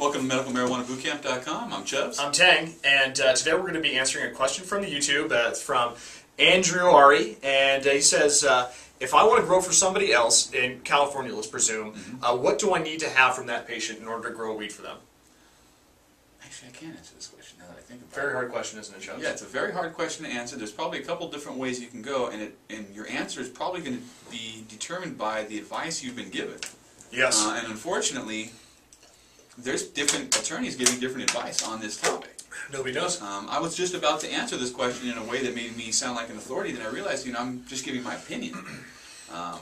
Welcome to MedicalMarijuanaBootcamp.com. I'm Chubbs. I'm Tang, and today we're going to be answering a question from the YouTube. It's from Andrew Ari, and he says, if I want to grow for somebody else, in California let's presume, what do I need to have from that patient in order to grow weed for them? Actually, I can't answer this question now that I think about it. Very hard question, isn't it, Chubbs? Yeah, it's a very hard question to answer. There's probably a couple different ways you can go, and your answer is probably going to be determined by the advice you've been given. Yes. And unfortunately, there's different attorneys giving different advice on this topic. Nobody knows. I was just about to answer this question in a way that made me sound like an authority, then I realized, I'm just giving my opinion.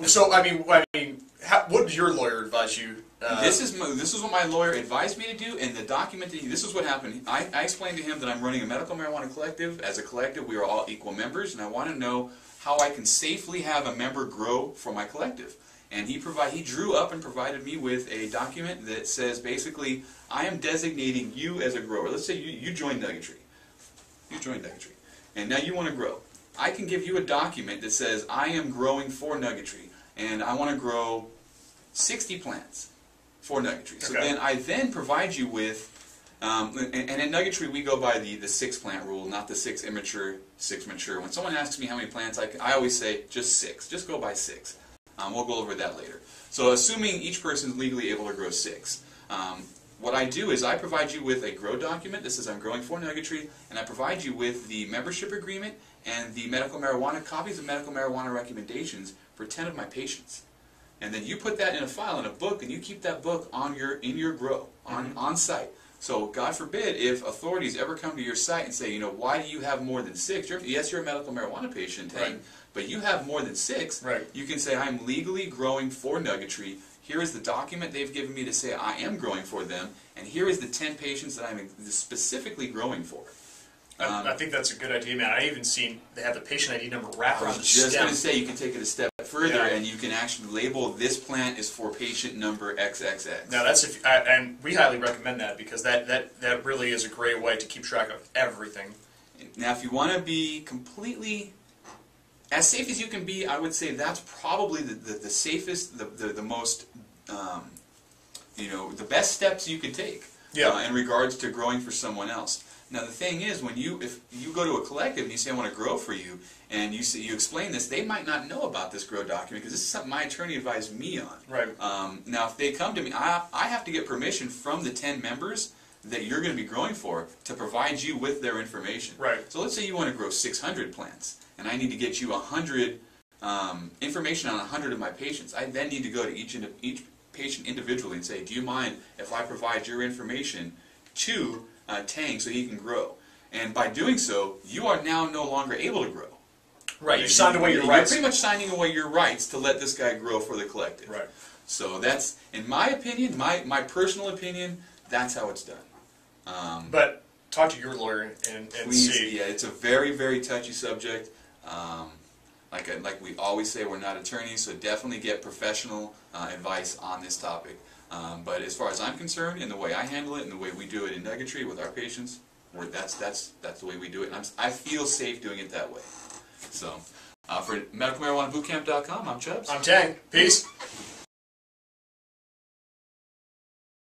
So, I mean, what did your lawyer advise you? This is what my lawyer advised me to do, and the document that this is what happened. I explained to him that I'm running a medical marijuana collective. As a collective, we are all equal members, and I want to know how I can safely have a member grow for my collective. And he drew up and provided me with a document that says basically, I am designating you as a grower. Let's say you joined Nuggetry. You joined Nuggetry. And now you want to grow. I can give you a document that says, I am growing for Nuggetry, and I want to grow 60 plants for Nuggetry. So then I provide you with, and at Nuggetry we go by the 6 plant rule, not the 6 immature, 6 mature. When someone asks me how many plants, I always say just 6. Just go by 6. We'll go over that later. So assuming each person is legally able to grow 6. What I do is I provide you with a grow document that says I'm growing for Nuggetry, and I provide you with the membership agreement and the medical marijuana, copies of medical marijuana recommendations for 10 of my patients. And then you put that in a file, in a book, and you keep that book in your grow, on site. So God forbid if authorities ever come to your site and say, why do you have more than 6? Yes, you're a medical marijuana patient, but you have more than 6. Right. You can say, I'm legally growing for Nuggetry. Here is the document they've given me to say I am growing for them, and here is the 10 patients that I'm specifically growing for. I think that's a good idea, man. I even seen they have the patient ID number wrapped around the stem. I was just going to say, you can take it a step further, and you can actually label this plant is for patient number XXX. Now that's and we highly recommend that because that really is a great way to keep track of everything. Now, if you want to be completely as safe as you can be, I would say that's probably the safest, the most, the best steps you can take in regards to growing for someone else. Now the thing is, if you go to a collective and you say I want to grow for you, and you explain this, they might not know about this grow document because this is something my attorney advised me on. Right. Now if they come to me, I have to get permission from the 10 members that you're going to be growing for to provide you with their information. Right. So let's say you want to grow 600 plants, and I need to get you 100 information on 100 of my patients. I then need to go to each patient individually and say, do you mind if I provide your information to Tang so he can grow? And by doing so, you are now no longer able to grow. Right. You signed away your rights. You're pretty much signing away your rights to let this guy grow for the collective. Right. So that's, in my opinion, my personal opinion, that's how it's done. But talk to your lawyer and please, see. Yeah, it's a very, very touchy subject. Like we always say, we're not attorneys, so definitely get professional advice on this topic. But as far as I'm concerned, in the way I handle it, and the way we do it in Nuggetry with our patients, that's the way we do it. And I feel safe doing it that way. So, for MedicalMarijuanaBootcamp.com, I'm Chubbs. I'm Tang. Peace.